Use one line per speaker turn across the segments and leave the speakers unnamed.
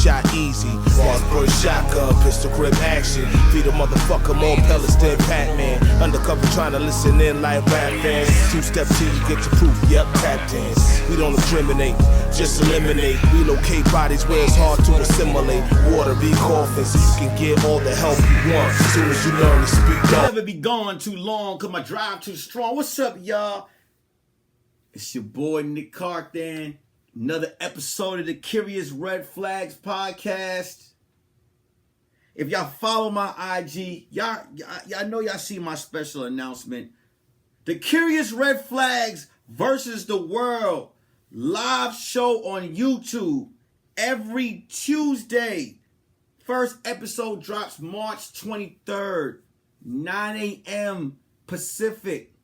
shot easy. Bars per shotgun, pistol grip action. Feed a motherfucker more pellets than Pac-Man. Undercover trying to listen in like rap fans. Two-step till you get your proof, yep, tapped in. We don't discriminate, just eliminate. Relocate bodies where it's hard to assimilate. Water be coughing so you can get all the help you want. As soon as you learn to speak up.
Never be gone too long cause my drive too strong. What's up, y'all? It's your boy Nick Carthan. Another episode of the Curious Red Flags podcast. If y'all follow my IG, y'all know y'all see my special announcement. The Curious Red Flags versus the World live show on YouTube every Tuesday. First episode drops March 23rd, 9 a.m. Pacific,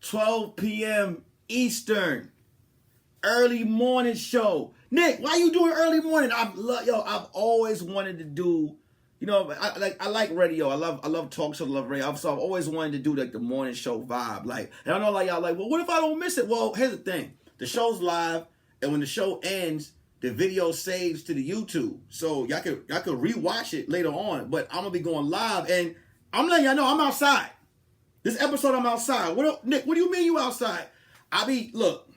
12 p.m. Eastern. Early morning show. Nick, why you doing early morning? I've always wanted to do, I like radio. I love talk shows, I love radio. So I've always wanted to do like the morning show vibe. Like, and I know like y'all like, well, what if I don't miss it? Well, here's the thing. The show's live, and when the show ends, the video saves to the YouTube. So y'all could rewatch it later on. But I'm gonna be going live, and I'm letting y'all know I'm outside. This episode I'm outside. Nick, what do you mean you outside? Look.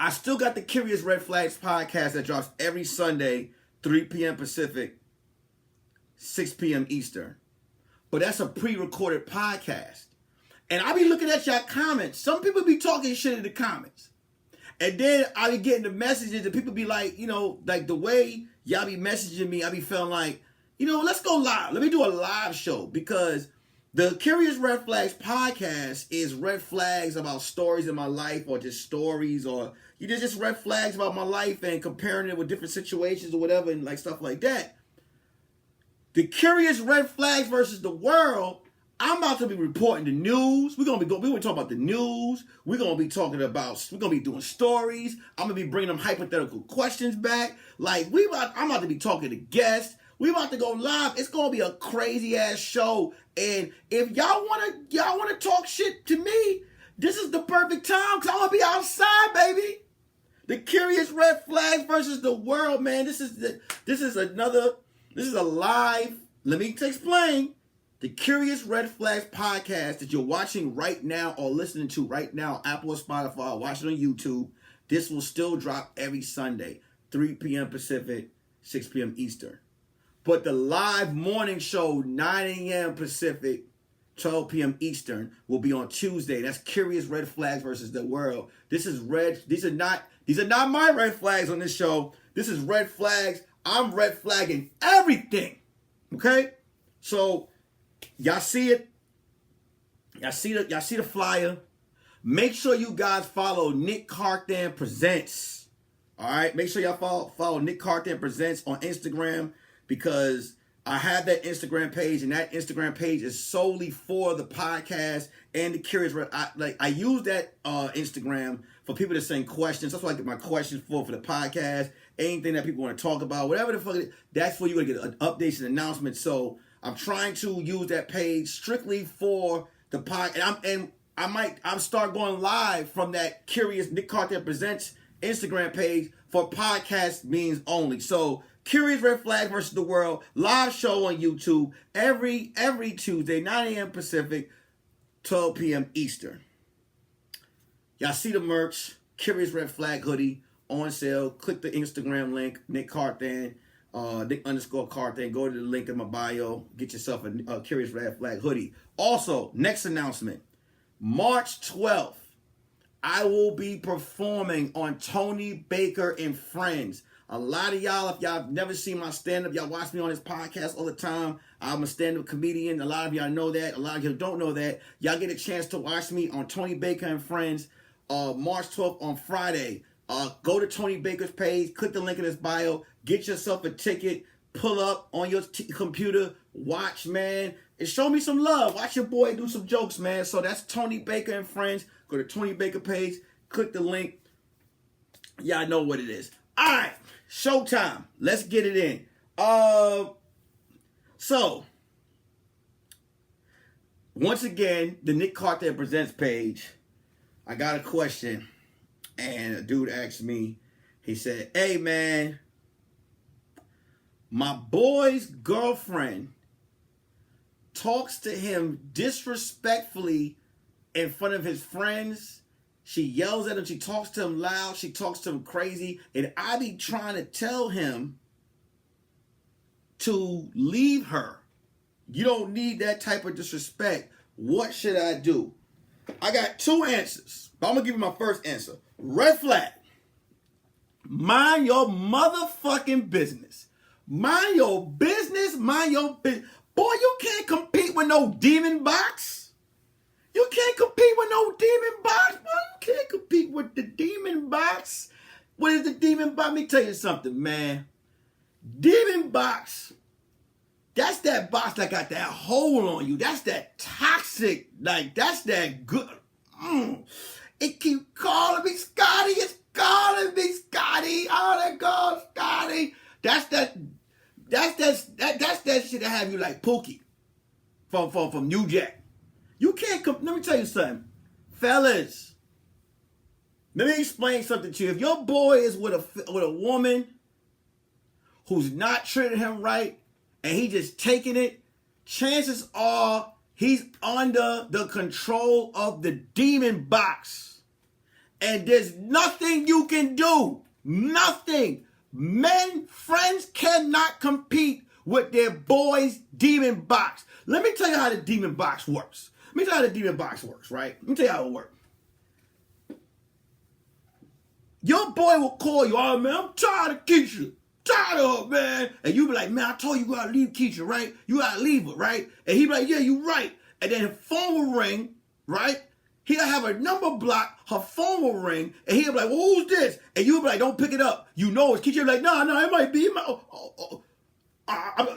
I still got the Curious Red Flags podcast that drops every Sunday, 3 p.m. Pacific, 6 p.m. Eastern. But that's a pre-recorded podcast. And I be looking at y'all comments. Some people be talking shit in the comments. And then I be getting the messages and people be like, like the way y'all be messaging me, I be feeling like, let's go live. Let me do a live show because the Curious Red Flags podcast is red flags about stories in my life or just stories or just red flags about my life and comparing it with different situations or whatever and like stuff like that. The Curious Red Flags versus the World, I'm about to be reporting the news. We're going to talk about the news. We're going to be doing stories. I'm going to be bringing them hypothetical questions back. Like I'm about to be talking to guests. We about to go live. It's gonna be a crazy ass show. And if y'all wanna talk shit to me, this is the perfect time because I'm gonna be outside, baby. The Curious Red Flags versus the World, man. This is a live. Let me explain. The Curious Red Flags podcast that you're watching right now or listening to right now, Apple or Spotify, watch it on YouTube. This will still drop every Sunday, 3 p.m. Pacific, 6 p.m. Eastern. But the live morning show, 9 a.m. Pacific, 12 p.m. Eastern, will be on Tuesday. That's Curious Red Flags versus the World. These are not my red flags on this show. This is red flags. I'm red flagging everything. Okay? So y'all see it. Y'all see the flyer. Make sure you guys follow Nick Carthan Presents. All right? Make sure y'all follow Nick Carthan Presents on Instagram. Because I have that Instagram page, and that Instagram page is solely for the podcast and the Curious Red. I use that Instagram for people to send questions. That's what I get my questions for the podcast. Anything that people want to talk about, whatever the fuck it is, that's where you're gonna get updates and announcements. So I'm trying to use that page strictly for the podcast, and I'm start going live from that Curious Nick Carthan Presents Instagram page for podcast means only. So Curious Red Flag versus the World live show on YouTube every Tuesday, 9 a.m. Pacific, 12 p.m. Eastern. Y'all see the merch, Curious Red Flag hoodie on sale. Click the Instagram link, Nick Carthan, Nick_Carthan. Go to the link in my bio. Get yourself a Curious Red Flag hoodie. Also, next announcement, March 12th, I will be performing on Tony Baker and Friends. A lot of y'all, if y'all have never seen my stand-up, y'all watch me on this podcast all the time. I'm a stand-up comedian. A lot of y'all know that. A lot of you don't know that. Y'all get a chance to watch me on Tony Baker and Friends March 12th on Friday. Go to Tony Baker's page, click the link in his bio, get yourself a ticket, pull up on your computer, watch, man, and show me some love. Watch your boy do some jokes, man. So that's Tony Baker and Friends. Go to Tony Baker page, click the link. Y'all know what it is. All right. Showtime. Let's get it in. So, once again, the Nick Carthan Presents page, I got a question, and a dude asked me, he said, hey, man, My boy's girlfriend talks to him disrespectfully in front of his friends. She yells at him. She talks to him loud. She talks to him crazy. And I be trying to tell him to leave her. You don't need that type of disrespect. What should I do? I got two answers, but I'm going to give you my first answer. Red flag. Mind your motherfucking business. Mind your business. Mind your business. Boy, you can't compete with no demon box. You can't compete with no demon box. Boy, you can't compete with the demon box. What is the demon box? Let me tell you something, man. Demon box, that's that box that got that hole on you. That's that toxic, like, that's that good. It keep calling me Scotty. It's calling me Scotty. Oh, that God, Scotty. That's that shit that have you like Pookie from New Jack. You can't let me tell you something. Fellas, let me explain something to you. If your boy is with a woman who's not treating him right and he just taking it, chances are he's under the control of the demon box. And there's nothing you can do. Nothing. Men, friends cannot compete with their boy's demon box. Let me tell you how the demon box works. Let me tell you how the demon box works, right? Let me tell you how it works. Your boy will call you, oh man, I'm tired of Keisha. Tired of her, man. And you be like, man, I told you gotta leave Keisha, right? You gotta leave her, right? And he be like, yeah, you right. And then her phone will ring, right? He'll have her number blocked, her phone will ring, and he'll be like, well, who's this? And you'll be like, don't pick it up. You know it's Keisha. You'll be like, no, it might be. Hold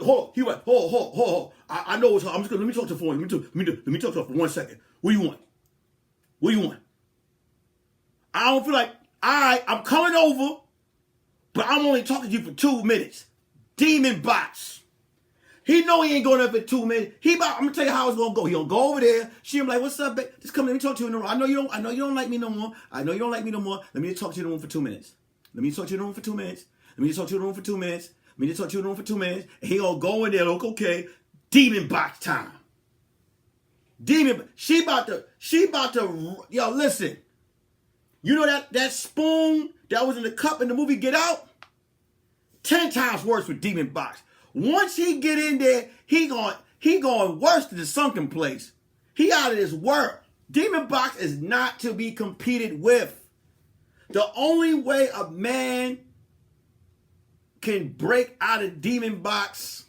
on. He went, hold. I know it's her. I'm just gonna let me talk to her for let me talk to her for 1 second. What do you want? What do you want? I don't feel like, all right, I'm coming over, but I'm only talking to you for 2 minutes. Demon box. He know he ain't going up for 2 minutes. I'm gonna tell you how it's gonna go. He gonna go over there. She gonna be like, what's up, babe? Just come, let me talk to you in the room. I know you don't like me no more. Let me just talk to you in the room for 2 minutes. Let me just talk to you in the room for 2 minutes. Let me just talk to you in the room for 2 minutes. Let me just talk to you in the room for 2 minutes. And he gonna go in there, look, okay, demon box time. She about to, yo, listen. You know that spoon that was in the cup in the movie Get Out? 10 times worse with demon box. Once he get in there, he going worse than the sunken place. He out of this world. Demon box is not to be competed with. The only way a man can break out of demon box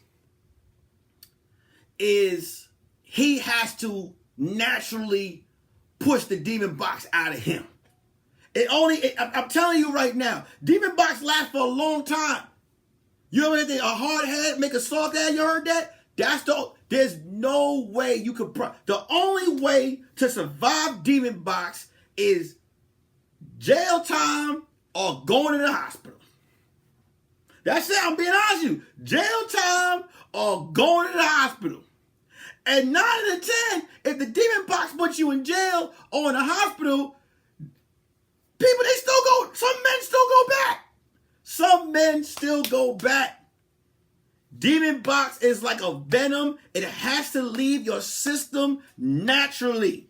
is he has to naturally push the demon box out of him. I'm telling you right now, demon box lasts for a long time. You ever think a hard head make a soft head? You heard that? There's no way you could, the only way to survive demon box is jail time or going to the hospital. That's it, I'm being honest with you. Jail time or going to the hospital. And 9 out of 10, if the demon box puts you in jail or in the hospital, some men still go back. Some men still go back. Demon box is like a venom. It has to leave your system naturally.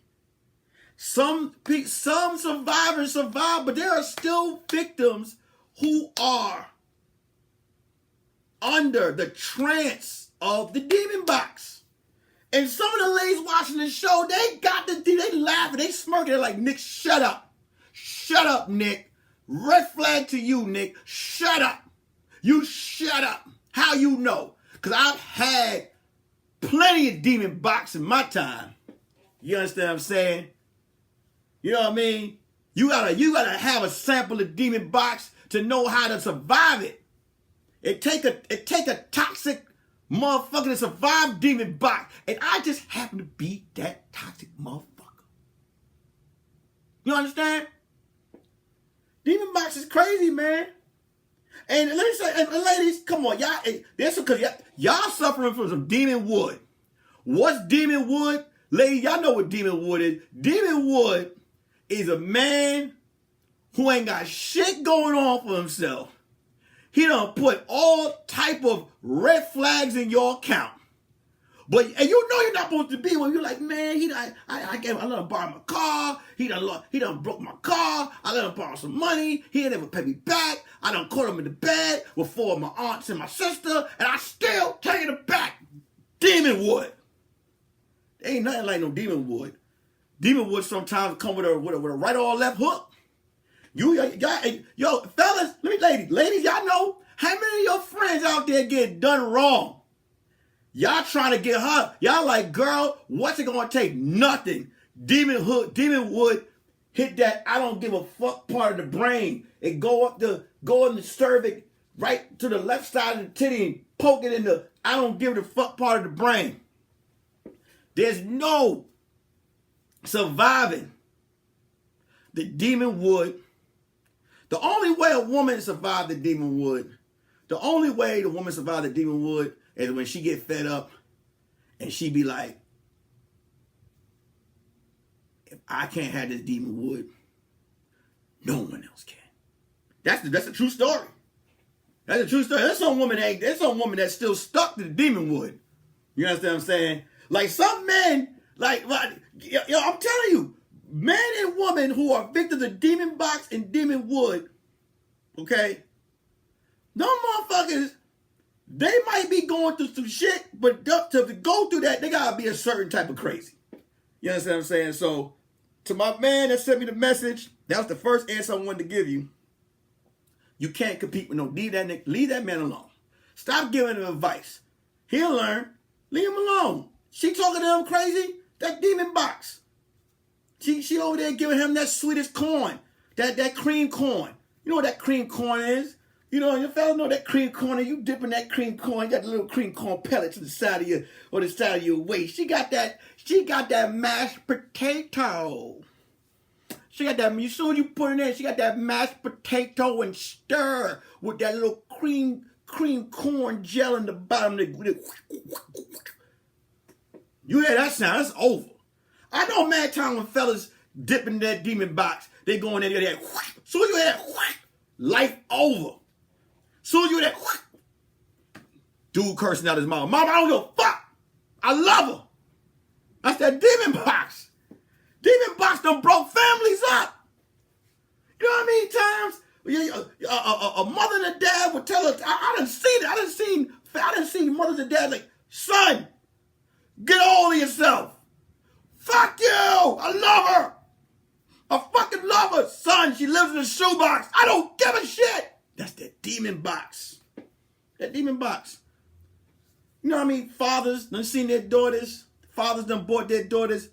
Some survivors survive, but there are still victims who are under the trance of the demon box. And some of the ladies watching the show, they laughing, they smirking, they're like, Nick, shut up. Shut up, Nick. Red flag to you, Nick. Shut up. You shut up. How you know? Because I've had plenty of demon box in my time. You understand what I'm saying? You know what I mean? You gotta have a sample of demon box to know how to survive it. It take a toxic motherfucker to survive demon box. And I just happen to be that toxic motherfucker. You understand? Demon box is crazy, man. And let me say, and ladies, come on, y'all. That's because y'all suffering from some demon wood. What's demon wood? Ladies, y'all know what demon wood is. Demon wood is a man who ain't got shit going on for himself. He done put all type of red flags in your account. But and you know you're not supposed to be when you're like, man, I let him borrow my car. He done broke my car. I let him borrow some money. He ain't ever pay me back. I done caught him in the bed with 4 of my aunts and my sister, and I still taking it back. Demon wood. There ain't nothing like no demon wood. Demon wood sometimes come with a right or left hook. Yo, fellas, ladies, y'all know how many of your friends out there get done wrong? Y'all trying to get her. Y'all like, girl, what's it gonna take? Nothing. Demon wood hit that I don't give a fuck part of the brain. It go in the cervix, right to the left side of the titty and poke it in the I don't give a fuck part of the brain. There's no surviving the demon wood. The only way a woman survived the demon wood, is when she get fed up and she be like, if I can't have this demon wood, no one else can. That's a true story. That's a true story. There's some woman that's still stuck to the demon wood. You understand what I'm saying? Like some men, like I'm telling you, men and women who are victims of demon box and demon wood, okay? No motherfuckers, they might be going through some shit, but to go through that, they gotta be a certain type of crazy. You understand what I'm saying? So, to my man that sent me the message, that was the first answer I wanted to give you. You can't compete with leave that man alone. Stop giving him advice. He'll learn. Leave him alone. She talking to him crazy? That demon box. She over there giving him that sweetest corn. That cream corn. You know what that cream corn is? You know, your fella know that cream corn, and you dipping that cream corn, you got the little cream corn pellet to the side of your waist. She got that mashed potato. She got that, as soon as you put it in, she got that mashed potato and stir with that little cream corn gel in the bottom. You hear that sound? That's over. I know mad time when fellas dipping that demon box, they go in there, that soon as you hear that, life over. Soon as you hear that, dude cursing out his mom. Mom, I don't give a fuck. I love her. That's that demon box. Demon box done broke families up. You know how many times a mother and a dad would tell her, I done seen it. I done seen mothers and dads like, son, get a hold of yourself. Fuck you. I love her. I fucking love her. Son, she lives in a shoebox. I don't give a shit. That's that demon box. That demon box. You know what I mean? Fathers done seen their daughters. Fathers done bought their daughters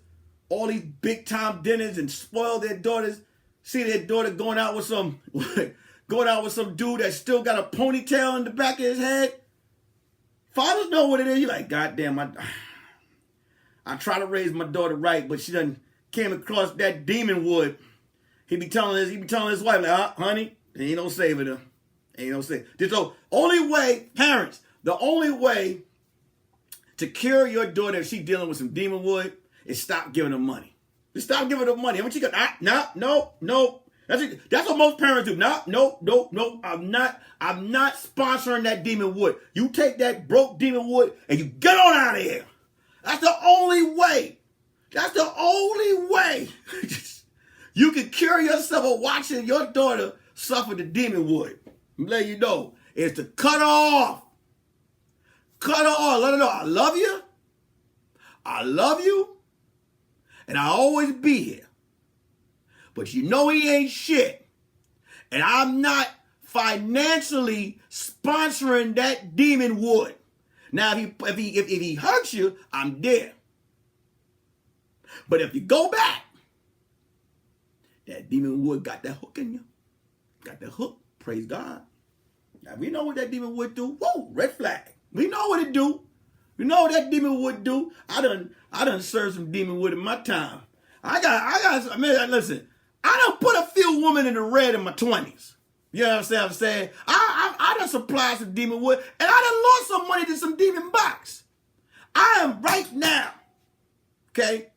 all these big time dinners and spoiled their daughters. See their daughter going out with some dude that still got a ponytail in the back of his head. Fathers know what it is. You're like, goddamn, I try to raise my daughter right, but she done came across that demon wood. He be telling his wife, like, honey, there ain't no saving her. Ain't no saving. So only way, parents, the only way to cure your daughter if she's dealing with some demon wood is stop giving her money. Just stop giving her money. I want you to go, no. That's what most parents do. No. I'm not sponsoring that demon wood. You take that broke demon wood and you get on out of here. That's the only way. That's the only way you can cure yourself of watching your daughter suffer the demon wood. I'm letting you know. Is to cut her off. Cut her off. Let her know I love you. I love you. And I'll always be here. But you know he ain't shit. And I'm not financially sponsoring that demon wood. Now, if he hurts you, I'm there. But if you go back, that demon wood got that hook in you. Got that hook. Praise God. Now, we know what that demon wood do. Whoa, red flag. We know what it do. We know what that demon wood do. I done served some demon wood in my time. Listen, I done put a few women in the red in my 20s. You know what I'm saying? I done supplied some demon wood, and I done lost some money to some demon box. I am right now, okay?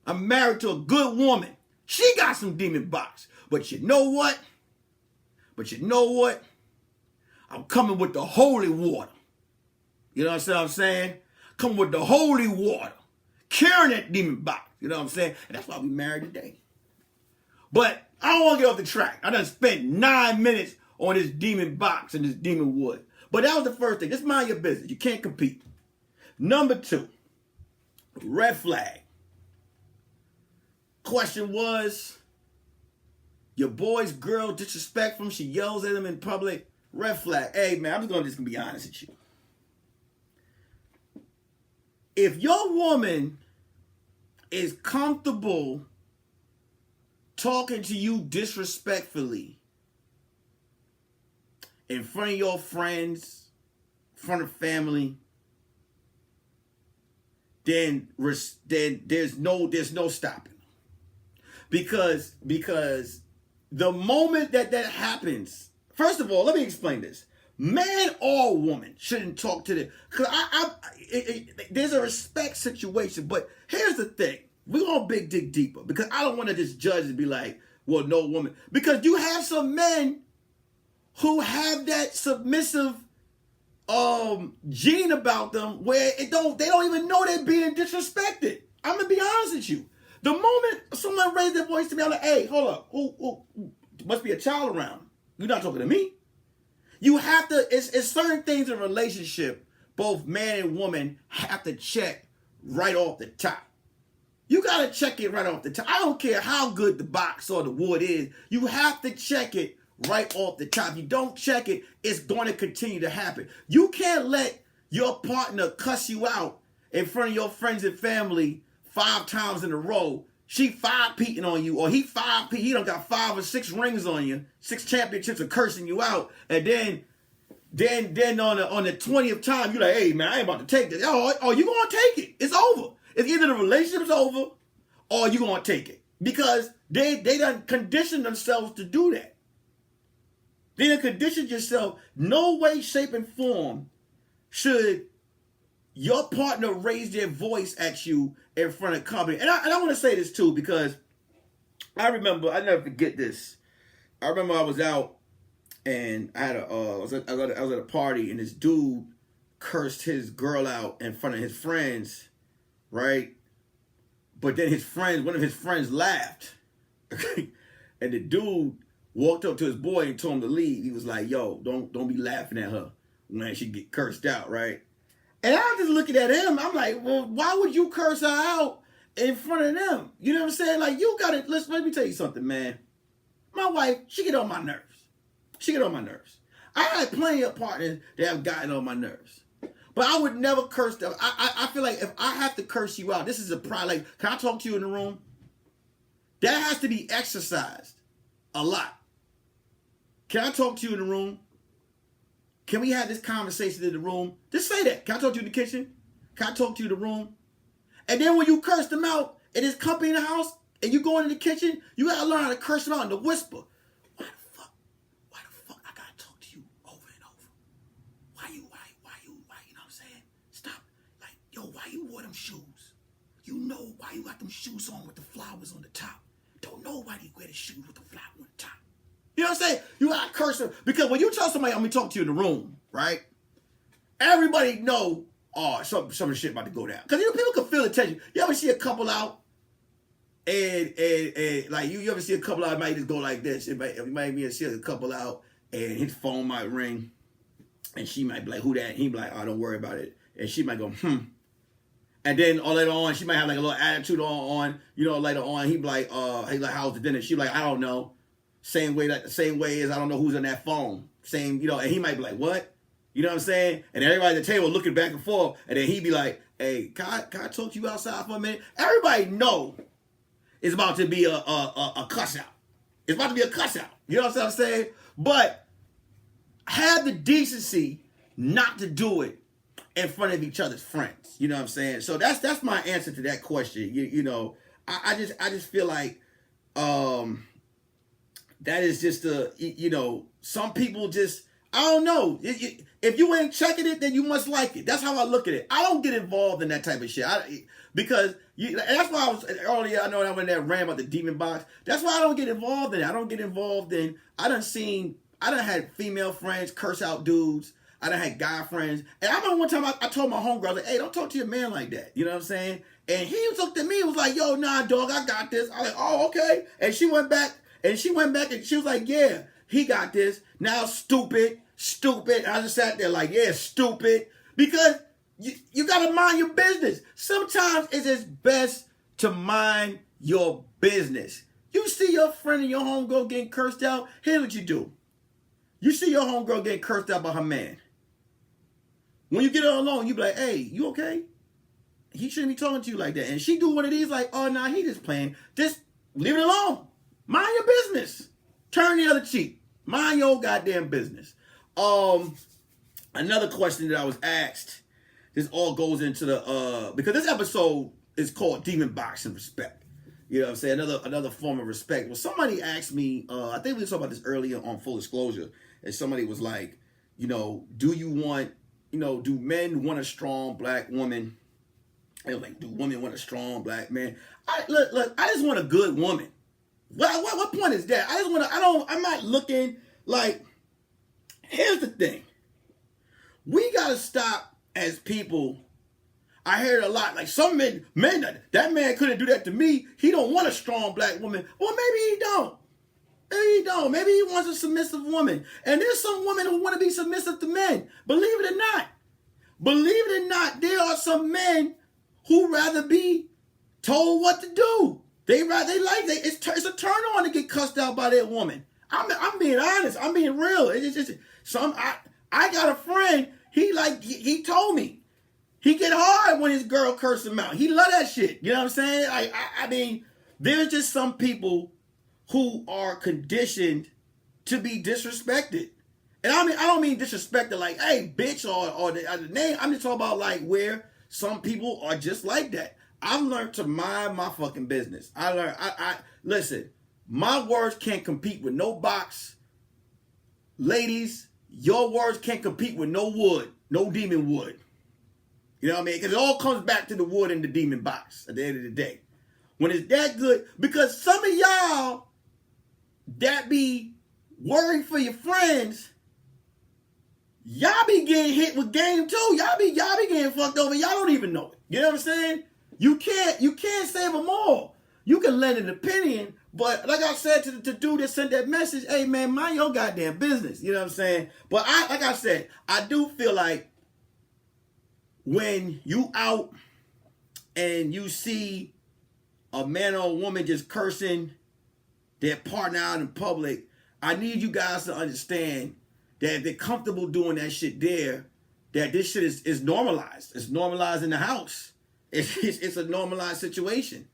I'm married to a good woman. She got some demon box. But you know what? I'm coming with the holy water. You know what I'm saying? Coming with the holy water. Carrying that demon box. You know what I'm saying? And that's why we married today. But I don't want to get off the track. I done spent 9 minutes on this demon box and this demon wood. But that was the first thing. Just mind your business. You can't compete. Number 2, red flag. Question was, your boy's girl disrespectful him. She yells at him in public. Red flag. Hey, man, I'm just gonna be honest with you. If your woman is comfortable talking to you disrespectfully in front of your friends, in front of family, then there's no stopping. Because the moment that happens, first of all, let me explain this. Man or woman shouldn't talk to them. Because there's a respect situation. But here's the thing. We're going to dig deeper. Because I don't want to just judge and be like, well, no woman. Because you have some men who have that submissive gene about them where they don't even know they're being disrespected. I'm going to be honest with you. The moment someone raised their voice to me, I'm like, hey, hold up. Ooh, must be a child around. You're not talking to me. You have to, it's certain things in a relationship, both man and woman have to check right off the top. You got to check it right off the top. I don't care how good the box or the wood is. You have to check it right off the top. If you don't check it, it's going to continue to happen. You can't let your partner cuss you out in front of your friends and family 5 times in a row. She 5-peating on you, or he 5-peat. He done got 5 or 6 rings on you, 6 championships of cursing you out, and then on the 20th time, you're like, hey man, I ain't about to take this. Oh, you gonna take it? It's over. It's either the relationship's over, or you gonna take it, because they done conditioned themselves to do that. They done conditioned yourself. No way, shape, and form should your partner raise their voice at you in front of company. And I want to say this too, because I remember, I never forget this. I remember I was out and I was at a party, and this dude cursed his girl out in front of his friends, right? But then one of his friends laughed. And the dude walked up to his boy and told him to leave. He was like, yo, don't be laughing at her when she get cursed out, right? And I was just looking at him. I'm like, well, why would you curse her out in front of them? You know what I'm saying? Like, you got to, let me tell you something, man. My wife, she get on my nerves. She get on my nerves. I had plenty of partners that have gotten on my nerves. But I would never curse them. I feel like if I have to curse you out, this is a pride. Like, can I talk to you in the room? That has to be exercised a lot. Can I talk to you in the room? Can we have this conversation in the room? Just say that. Can I talk to you in the kitchen? Can I talk to you in the room? And then when you curse them out and there's company in the house and you go into the kitchen, you gotta learn how to curse them out in the whisper. Why the fuck I gotta talk to you over and over? Why you know what I'm saying? Stop. Like, yo, why you wore them shoes? You know why you got them shoes on with the flowers on the top. Don't know why you wear the shoes with the flower on the top. You know what I'm saying? You gotta curse them. Because when you tell somebody, I'm gonna talk to you in the room, right? Everybody know, oh, some of the shit about to go down. Because people can feel the tension. You ever see a couple out and like you ever see a couple out, it might just go like this. You might be see a couple out and his phone might ring and she might be like, who that? And he be like, oh, don't worry about it. And she might go, And then later on, she might have like a little attitude on, later on, he be like, hey, like, how's the dinner? She be like, I don't know. Same way as I don't know who's on that phone. Same, and he might be like, what? You know what I'm saying? And everybody at the table looking back and forth, and then he'd be like, hey, can I talk to you outside for a minute? Everybody know it's about to be a cuss out. It's about to be a cuss out. You know what I'm saying? But have the decency not to do it in front of each other's friends. You know what I'm saying? So that's my answer to that question. I just feel like that is just some people just, I don't know. If you ain't checking it, then you must like it. That's how I look at it. I don't get involved in that type of shit. Because that's why I was earlier, I know I went there and ran about the demon box. That's why I don't get involved in it. I done seen I done had female friends curse out dudes. I done had guy friends. And I remember one time I told my homegirl, like, hey, don't talk to your man like that. You know what I'm saying? And he looked at me and was like, yo, nah, dog, I got this. I was like, oh, okay. And she went back and she was like, yeah, he got this. Now stupid. I just sat there like, yeah, stupid. Because you got to mind your business. Sometimes it's just best to mind your business. You see your friend and your homegirl getting cursed out, here's what you do. You see your homegirl getting cursed out by her man. When you get her alone, you be like, hey, you okay? He shouldn't be talking to you like that. And she do one of these like, oh, nah, he just playing. Just leave it alone. Mind your business. Turn the other cheek. Mind your goddamn business. Another question that I was asked, this all goes into the, because this episode is called Demon Boxing Respect. You know what I'm saying? Another form of respect. Well, somebody asked me, I think we talked about this earlier on Full Disclosure, and somebody was like, do men want a strong black woman? They were like, do women want a strong black man? Look, I just want a good woman. What point is that? I'm not looking like, here's the thing. We got to stop as people. I heard a lot, like some men, that man couldn't do that to me. He don't want a strong black woman. Well, maybe he don't. Maybe he wants a submissive woman. And there's some women who want to be submissive to men. Believe it or not, there are some men who rather be told what to do. It's a turn on to get cussed out by their woman. I'm being honest. I'm being real. I got a friend. He told me. He get hard when his girl curse him out. He love that shit. You know what I'm saying? I mean, there's just some people who are conditioned to be disrespected. And I don't mean disrespected like, hey, bitch, or the name. I'm just talking about like where some people are just like that. I've learned to mind my fucking business. Listen, my words can't compete with no box. Ladies, your words can't compete with no wood, no demon wood. You know what I mean? Because it all comes back to the wood and the demon box at the end of the day. When it's that good, because some of y'all that be worried for your friends, y'all be getting hit with game too. Y'all be getting fucked over. Y'all don't even know it. You know what I'm saying? You can't save them all. You can lend an opinion, but like I said to the dude that sent that message, hey man, mind your goddamn business. You know what I'm saying? But I do feel like when you out and you see a man or a woman just cursing their partner out in public, I need you guys to understand that if they're comfortable doing that shit there, that this shit is normalized. It's normalized in the house. It's a normalized situation.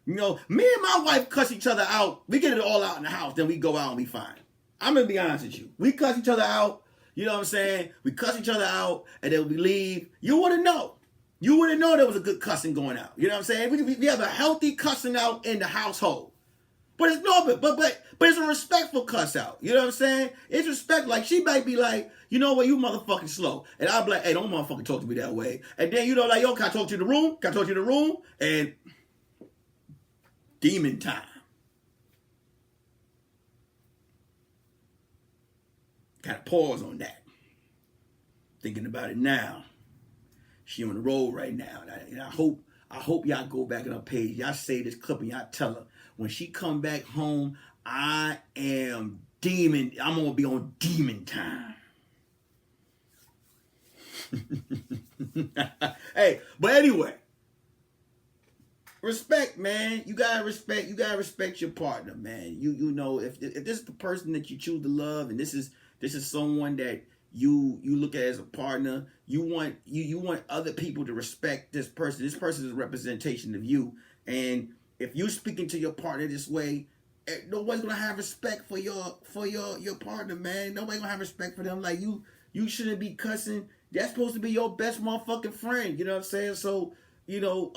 You know, me and my wife cuss each other out. We get it all out in the house, then we go out and we fine. I'm going to be honest with you. We cuss each other out. You know what I'm saying? We cuss each other out, and then we leave. You wouldn't know. You wouldn't know there was a good cussing going out. You know what I'm saying? We have a healthy cussing out in the household. But it's no, but it's a respectful cuss out. You know what I'm saying? It's respect. Like, she might be like, you know what, you motherfucking slow. And I'll be like, hey, don't motherfucking talk to me that way. And then, you know, like, yo, can I talk to you in the room? Can I talk to you in the room? And demon time. Gotta pause on that. Thinking about it now. She on the road right now. And I hope y'all go back on her page. Y'all save this clip and y'all tell her, when she come back home, I'm gonna be on demon time. Hey, but anyway. Respect, man. You gotta respect your partner, man. You know, if this is the person that you choose to love, and this is someone that you look at as a partner, you want other people to respect this person. This person is a representation of you. And if you speaking to your partner this way, nobody's gonna have respect for your partner, man. Nobody's gonna have respect for them. Like you shouldn't be cussing. That's supposed to be your best motherfucking friend. You know what I'm saying? So, you know,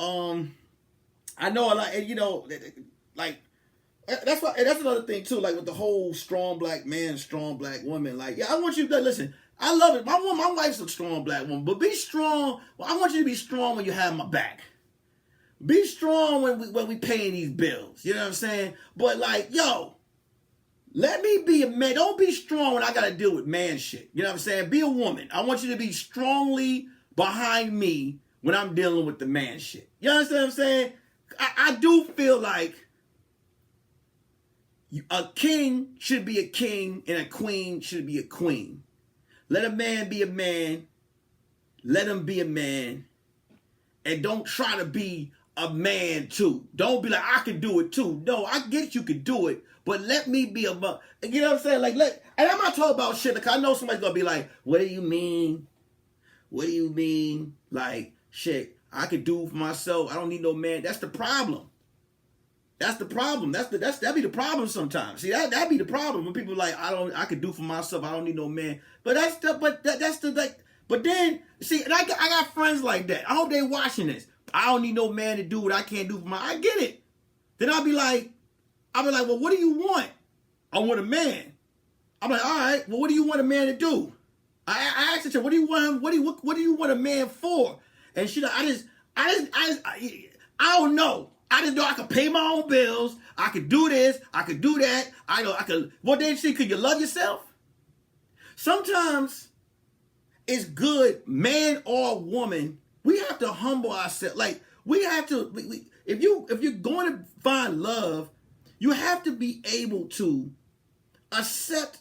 I know a lot, and you know, like that's another thing too. Like with the whole strong black man, strong black woman. Like, yeah, I want you to listen. I love it. My wife's a strong black woman, but be strong. Well, I want you to be strong when you have my back. Be strong when we paying these bills. You know what I'm saying? But like, yo, Let me be a man. Don't be strong when I got to deal with man shit. You know what I'm saying? Be a woman. I want you to be strongly behind me when I'm dealing with the man shit. You understand what I'm saying? I do feel like a king should be a king and a queen should be a queen. Let a man be a man. Let him be a man. And don't try to be a man too. Don't be like, I can do it too. No, I get you can do it, but let me be a man. You know what I'm saying? Like, and I'm not talking about shit. Like, I know somebody's gonna be like, what do you mean? What do you mean? Like, shit, I could do for myself. I don't need no man. That's the problem. That's the problem. That be the problem sometimes. See, that be the problem when people like, I could do for myself. I don't need no man. But but then, see, and I got friends like that. I hope they watching this. I don't need no man to do what I can't do for my. I get it. Then I'll be like, well, what do you want? I want a man. I'm like, all right. Well, what do you want a man to do? I asked her, what do you want? What do you want a man for? And she like, I don't know. I just know I could pay my own bills. I could do this. I could do that. I know I could. Well, then see, could you love yourself? Sometimes it's good, man or woman. We have to humble ourselves. Like we have to. If you're going to find love, you have to be able to accept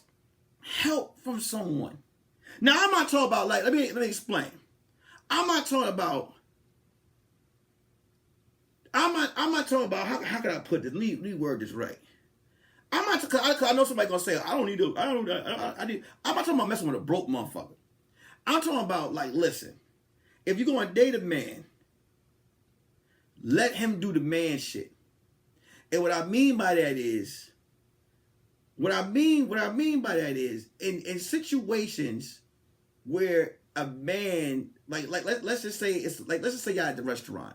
help from someone. Now I'm not talking about like. Let me explain. I'm not talking about. I'm not talking about how can I put this? Let me word this right. I'm not because I know somebody gonna say I don't need to. I'm not talking about messing with a broke motherfucker. I'm talking about like, listen, if you're gonna date a man, let him do the man shit. And what I mean by that is, in situations where a man let's just say you're at the restaurant.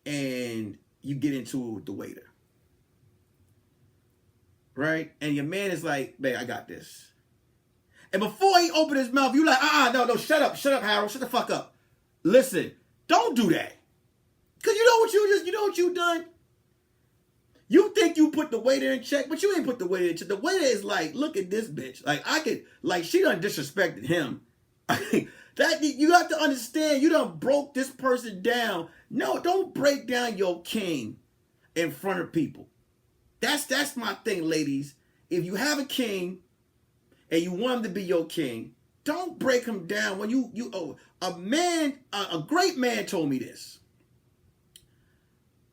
And you get into it with the waiter. Right? And your man is like, babe, I got this. And before he opened his mouth, you like, no, shut up, Harold, shut the fuck up. Listen, don't do that. Cause you know what you done? You think you put the waiter in check, but you ain't put the waiter in check. The waiter is like, look at this bitch. She done disrespected him. That you have to understand, you done broke this person down. No, don't break down your king in front of people. That's my thing, ladies. If you have a king and you want him to be your king, don't break him down. When a great man told me this.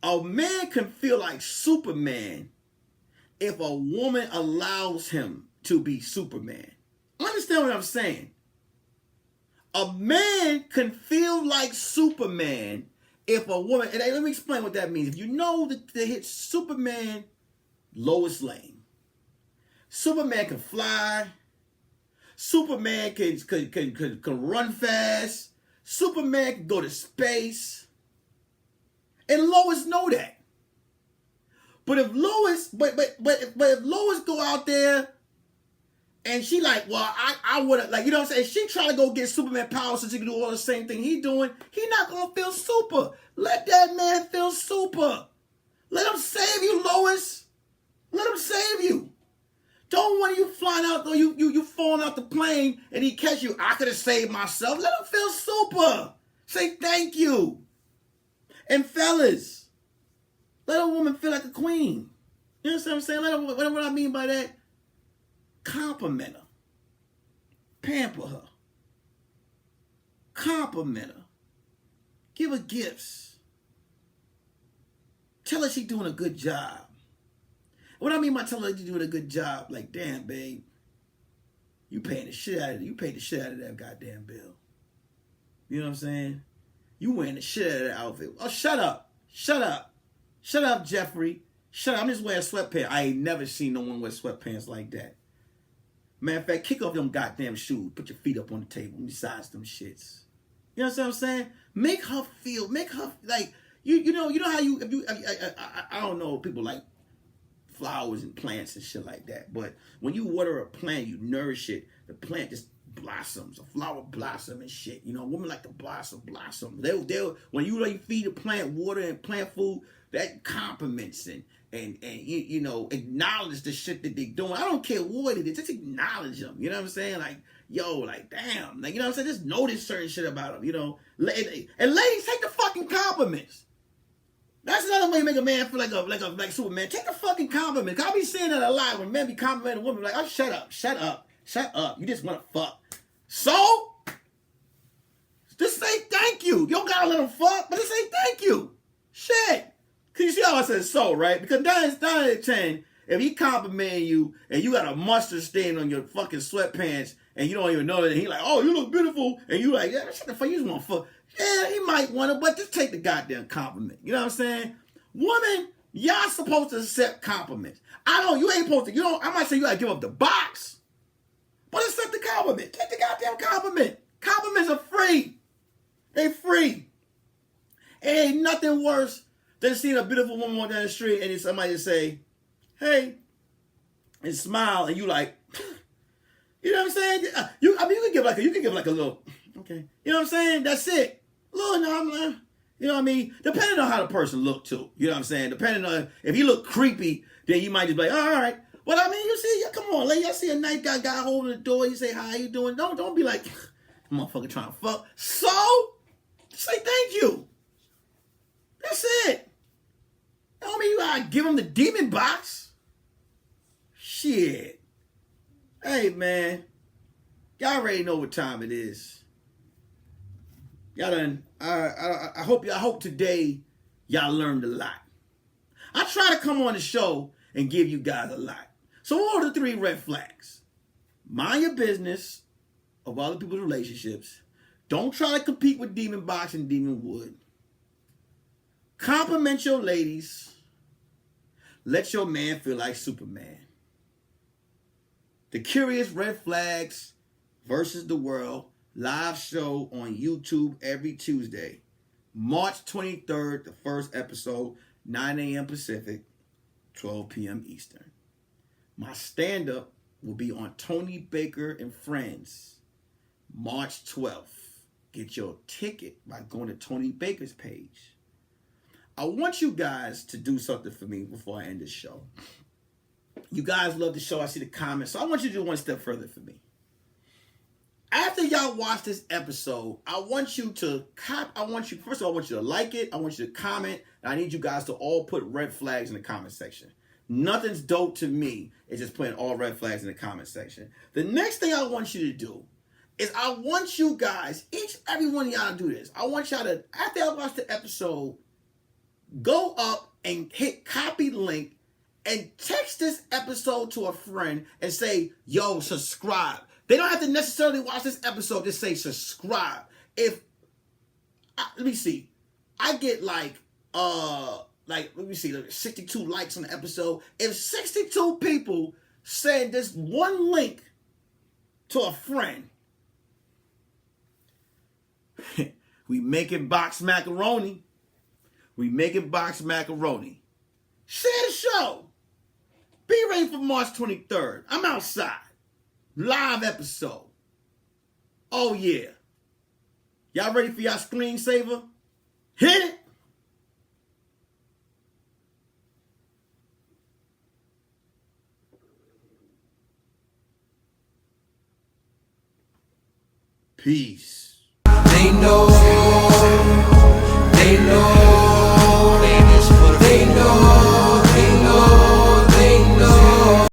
A man can feel like Superman if a woman allows him to be Superman. Understand what I'm saying? A man can feel like Superman if a woman, and let me explain what that means. If you know the hit Superman, Lois Lane. Superman can fly. Superman can run fast. Superman can go to space. And Lois know that. But if Lois go out there and she like, well, I would have, like, you know what I'm saying? She trying to go get Superman power so she can do all the same thing he doing. He not going to feel super. Let that man feel super. Let him save you, Lois. Let him save you. Don't want you flying out, or you falling out the plane and he catch you. I could have saved myself. Let him feel super. Say thank you. And fellas, let a woman feel like a queen. You know what I'm saying? What I mean by that? Compliment her. Pamper her. Compliment her. Give her gifts. Tell her she's doing a good job. What I mean by telling her she's doing a good job, like, damn, babe, you paying the shit out of it. You paid the shit out of that goddamn bill. You know what I'm saying? You wearing the shit out of that outfit. Oh, shut up. Shut up. Shut up, Jeffrey. Shut up. I'm just wearing sweatpants. I ain't never seen no one wear sweatpants like that. Matter of fact, kick off them goddamn shoes. Put your feet up on the table besides them shits. You know what I'm saying? Make her like, you know how I don't know, people like flowers and plants and shit like that. But when you water a plant, you nourish it. The plant just blossoms, a flower blossom and shit. You know, women like to blossom. They'll when you like feed a plant water and plant food, that compliments and you know, acknowledge the shit that they doing. I don't care what it is, just acknowledge them. You know what I'm saying? Like, yo, like damn, like, you know what I'm saying? Just notice certain shit about them. You know, and ladies, take the fucking compliments. That's another way to make a man feel like Superman. Take the fucking compliment. I'll be saying that a lot when men be complimenting women like, oh, shut up. You just want to fuck. So, just say thank you. You don't gotta let them fuck, but just say thank you. Shit. Cause you see how I said so, right? Because 9 out of 10, if he complimenting you and you got a mustard stain on your fucking sweatpants and you don't even know it, and he like, oh, you look beautiful, and you like, yeah, shut the fuck, you just want to fuck. Yeah, he might want to, but just take the goddamn compliment. You know what I'm saying? Woman, y'all supposed to accept compliments. You ain't supposed to, I might say you gotta give up the box, but accept the compliment. Take the goddamn compliment. Compliments are free. They free. It ain't nothing worse than seeing a beautiful woman walk down the street and then somebody just say, hey, and smile, and you like, you know what I'm saying? You can give like a little, okay. You know what I'm saying? That's it. Little, you know what I mean? Depending on how the person look too. You know what I'm saying? Depending on, if he look creepy, then you might just be like, all right. But I mean, you see, come on, lady, I see a nice guy holding the door, you say, how you doing? Don't be like, motherfucker trying to fuck. So, say thank you. That's it. Don't mean you gotta give him the demon box. Shit. Hey, man. Y'all already know what time it is. Y'all done. I hope today y'all learned a lot. I try to come on the show and give you guys a lot. So what are the 3 red flags? Mind your business of other people's relationships. Don't try to compete with Demon Box and Demon Wood. Compliment your ladies. Let your man feel like Superman. The Curious Red Flags versus the World live show on YouTube every Tuesday. March 23rd, the first episode, 9 a.m. Pacific, 12 p.m. Eastern. My stand-up will be on Tony Baker and Friends, March 12th. Get your ticket by going to Tony Baker's page. I want you guys to do something for me before I end this show. You guys love the show. I see the comments. So I want you to do one step further for me. After y'all watch this episode, I want you to first of all, I want you to like it. I want you to comment. And I need you guys to all put red flags in the comment section. Nothing's dope to me. It's just putting all red flags in the comment section. The next thing I want you to do is I want you guys, every one of y'all to do this. I want y'all to, after I watch the episode, go up and hit copy link and text this episode to a friend and say, yo, subscribe. They don't have to necessarily watch this episode. Just say subscribe. Let me see. I get let me see, 62 likes on the episode. If 62 people send this one link to a friend, we making box macaroni. Share the show. Be ready for March 23rd. I'm outside. Live episode. Oh, yeah. Y'all ready for y'all screensaver? Hit it. Peace. They know.